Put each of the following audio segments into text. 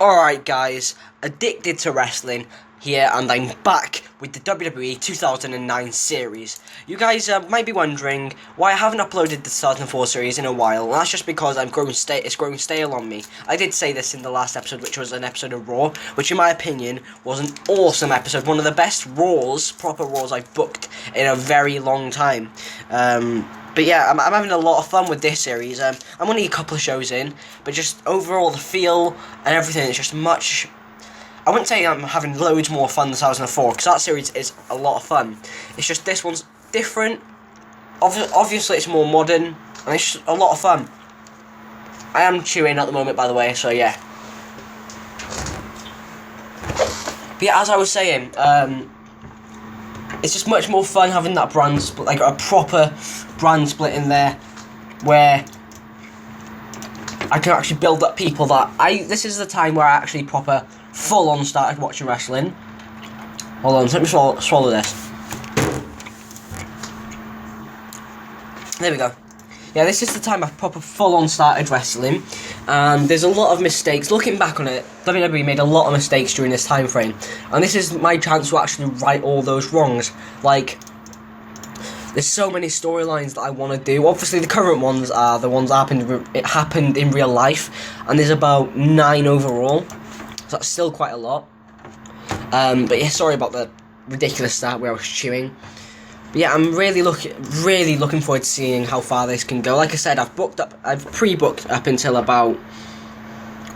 Alright guys, addicted to wrestling here, and I'm back with the WWE 2009 series. You guys might be wondering why I haven't uploaded the 2004 series in a while, and that's just because it's growing stale on me. I did say this in the last episode, which was an episode of Raw, which in my opinion was an awesome episode, one of the best Raws, proper Raws I've booked in a very long time. But yeah, I'm having a lot of fun with this series. I'm only a couple of shows in, but just overall the feel and everything is just much... I wouldn't say I'm having loads more fun than 2004, because that series is a lot of fun. It's just this one's different. Obviously it's more modern, and it's just a lot of fun. I am chewing at the moment, by the way, so yeah. But yeah, as I was saying, it's just much more fun having that brand split, like a proper brand split in there, where I can actually build up people that this is the time where I actually proper full on started watching wrestling. Hold on, let me swallow this. There we go. Yeah, this is the time I proper full on started wrestling, and there's a lot of mistakes. Looking back on it, WWE made a lot of mistakes during this time frame, and this is my chance to actually right all those wrongs. Like, there's so many storylines that I want to do. Obviously, the current ones are the ones that happened in real life, and there's about 9 overall, so that's still quite a lot. But yeah, sorry about the ridiculous start where I was chewing. But yeah, I'm really looking forward to seeing how far this can go. Like I said, I've pre-booked up until about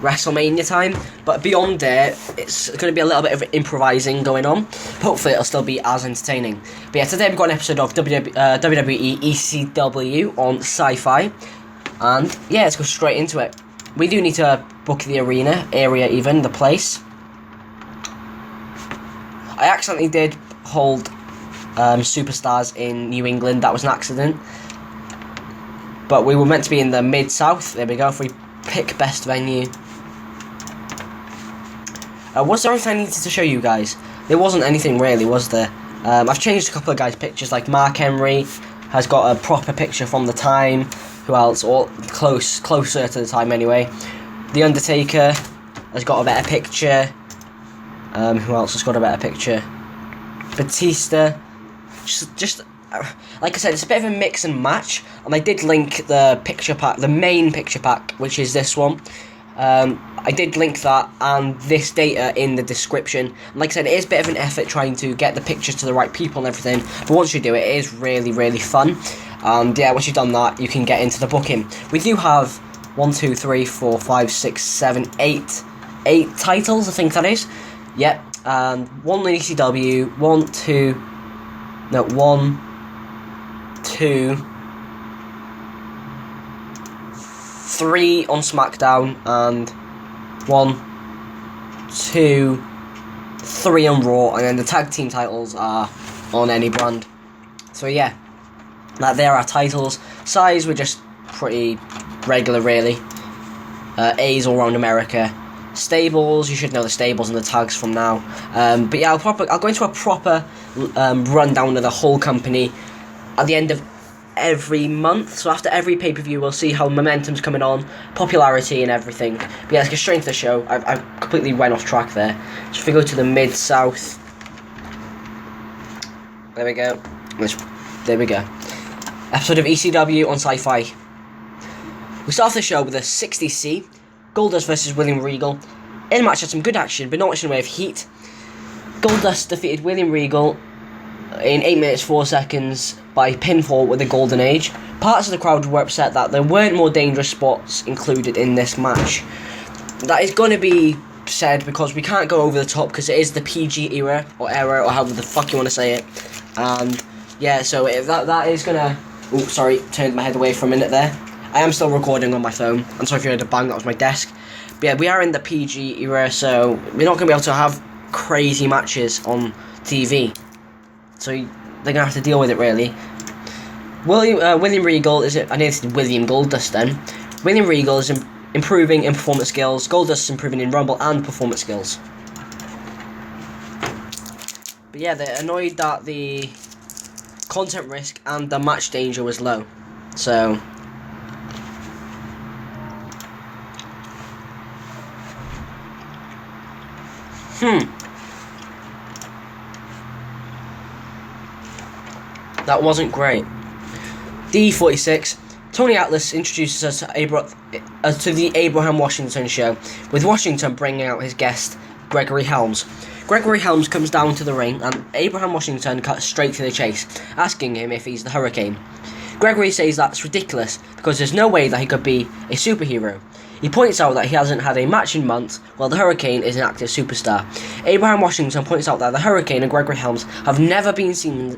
WrestleMania time, but beyond there, it's going to be a little bit of improvising going on. Hopefully, it'll still be as entertaining. But yeah, today we've got an episode of WWE ECW on Sci-Fi, and yeah, let's go straight into it. We do need to book the area even, the place. I accidentally did hold Superstars in New England. That was an accident, but we were meant to be in the Mid-South. There we go. If we pick best venue, was there anything I needed to show you guys? There wasn't anything really, was there? I've changed a couple of guys' pictures, like Mark Henry has got a proper picture from the time. Who else? Or closer to the time anyway. The Undertaker has got a better picture. Who else has got a better picture? Batista. Just like I said, it's a bit of a mix and match, and I did link the picture pack, the main picture pack, which is this one. I did link that and this data in the description. And like I said, it is a bit of an effort trying to get the pictures to the right people and everything, but once you do it, it is really fun. And yeah, once you've done that, you can get into the booking. We do have 1, 2, 3, 4, 5, 6, 7, 8 titles, I think that is. Yep, and 1 in ECW, 1, 2, 3 on SmackDown, and 1, 2, 3 on Raw, and then the tag team titles are on any brand. So yeah, there are titles. Size, we're just pretty regular really. A's all around America. Stables, you should know the stables and the tags from now. But yeah, I'll go into a proper rundown of the whole company at the end of every month. So after every pay-per-view, we'll see how momentum's coming on, popularity and everything. But yeah, let's get straight into the show. I completely went off track there. So if we go to the Mid-South, there we go. There we go. Episode of ECW on Sci-Fi. We start off the show with a 60C. Goldust versus William Regal. In the match had some good action, but not much in the way of heat. Goldust defeated William Regal in 8 minutes 4 seconds by pinfall with the Golden Age. Parts of the crowd were upset that there weren't more dangerous spots included in this match. That is going to be said because we can't go over the top because it is the PG era or however the fuck you want to say it. And yeah, so if that is going to... Oh, sorry, turned my head away for a minute there. I am still recording on my phone. I'm sorry if you heard a bang, that was my desk. But yeah, we are in the PG era, so we're not going to be able to have crazy matches on TV. So they're going to have to deal with it, really. William Regal is... I need to say William Goldust then. William Regal is improving in performance skills. Goldust is improving in Rumble and performance skills. But yeah, they're annoyed that the content risk and the match danger was low. So... That wasn't great. D46. Tony Atlas introduces us to the Abraham Washington show, with Washington bringing out his guest, Gregory Helms. Gregory Helms comes down to the ring, and Abraham Washington cuts straight to the chase, asking him if he's the Hurricane. Gregory says that's ridiculous, because there's no way that he could be a superhero. He points out that he hasn't had a match in months, while the Hurricane is an active superstar. Abraham Washington points out that the Hurricane and Gregory Helms have never been seen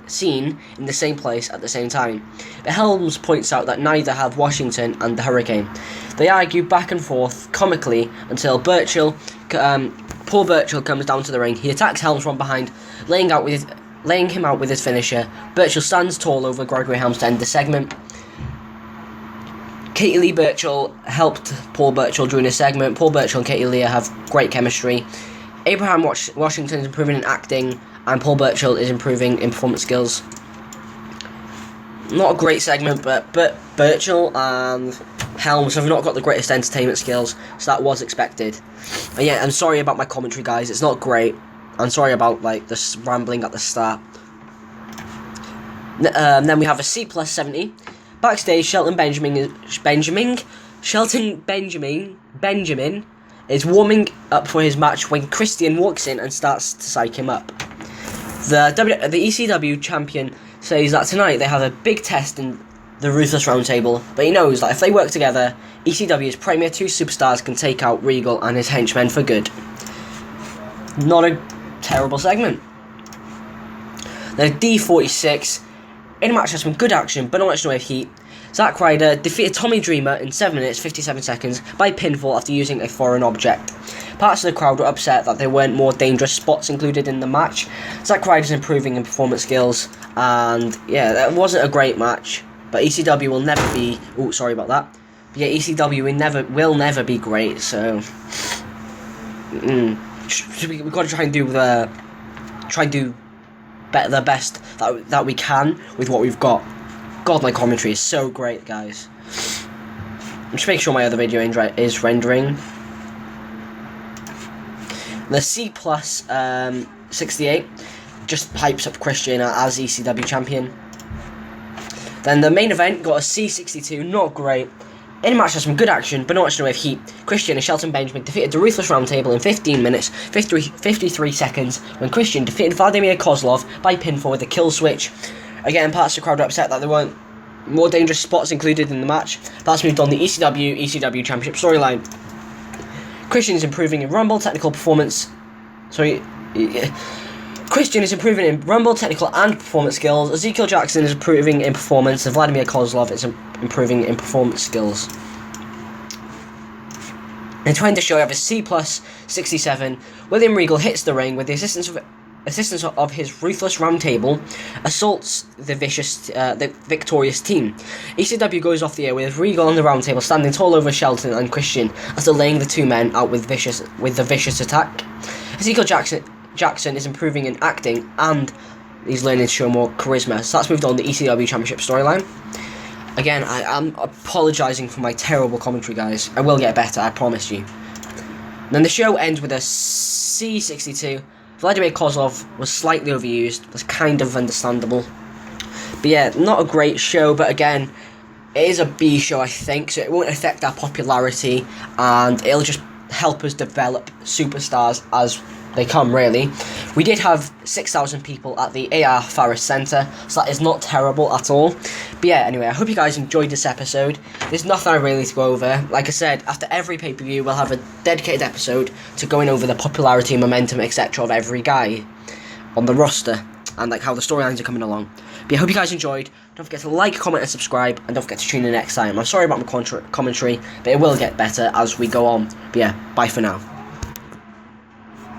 in the same place at the same time. But Helms points out that neither have Washington and the Hurricane. They argue back and forth comically until Paul Burchill comes down to the ring. He attacks Helms from behind, laying him out with his finisher. Burchill stands tall over Gregory Helms to end the segment. Katie Lee Burchill helped Paul Burchill during the segment. Paul Burchill and Katie Lee have great chemistry. Abraham Washington is improving in acting, and Paul Burchill is improving in performance skills. Not a great segment, but Burchill and Helms have not got the greatest entertainment skills, so that was expected. And yeah, I'm sorry about my commentary, guys. It's not great. I'm sorry about the rambling at the start. Then we have a C+70. Backstage, Shelton Benjamin is warming up for his match when Christian walks in and starts to psych him up. The ECW champion says that tonight they have a big test in the Ruthless Roundtable, but he knows that if they work together, ECW's premier two superstars can take out Regal and his henchmen for good. Not a terrible segment. Then D46. In a match has some good action, but not much in the way of heat. Zack Ryder defeated Tommy Dreamer in 7 minutes 57 seconds by pinfall after using a foreign object. Parts of the crowd were upset that there weren't more dangerous spots included in the match. Zack Ryder's improving in performance skills, and yeah, that wasn't a great match. But ECW will never be. Oh, sorry about that. But yeah, ECW will never be great. So we've got to try and do the best that we can with what we've got. God, my commentary is so great, guys. Just make sure my other video is rendering. The C plus 68 just hypes up Christian as ECW champion. Then the main event got a C62, not great. In a match has some good action, but not much in the way of heat. Christian and Shelton Benjamin defeated the Ruthless Roundtable in 15 minutes, 53 seconds, when Christian defeated Vladimir Kozlov by pinfall with a kill switch. Again, parts of the crowd are upset that there weren't more dangerous spots included in the match. That's moved on the ECW Championship storyline. Christian is improving in Rumble technical performance. Christian is improving in Rumble technical and performance skills. Ezekiel Jackson is improving in performance, and Vladimir Kozlov is improving in performance skills. And to end the show, we have a C plus 67. William Regal hits the ring with the assistance of his Ruthless Roundtable, assaults the victorious team. ECW goes off the air with Regal and the Roundtable standing tall over Shelton and Christian after laying the two men out with the vicious attack. Ezekiel Jackson is improving in acting, and he's learning to show more charisma. So that's moved on the ECW Championship storyline. Again, I am apologising for my terrible commentary, guys. I will get better, I promise you. And then the show ends with a C62. Vladimir Kozlov was slightly overused. That's kind of understandable. But yeah, not a great show, but again, it is a B show, I think, so it won't affect our popularity, and it'll just help us develop superstars as they come, really. We did have 6,000 people at the AR Farris Centre, so that is not terrible at all. But yeah, anyway, I hope you guys enjoyed this episode. There's nothing I really to go over. Like I said, after every pay-per-view, we'll have a dedicated episode to going over the popularity, momentum, etc. of every guy on the roster, and like how the storylines are coming along. But yeah, I hope you guys enjoyed. Don't forget to like, comment, and subscribe, and don't forget to tune in next time. I'm sorry about my commentary, but it will get better as we go on. But yeah, bye for now.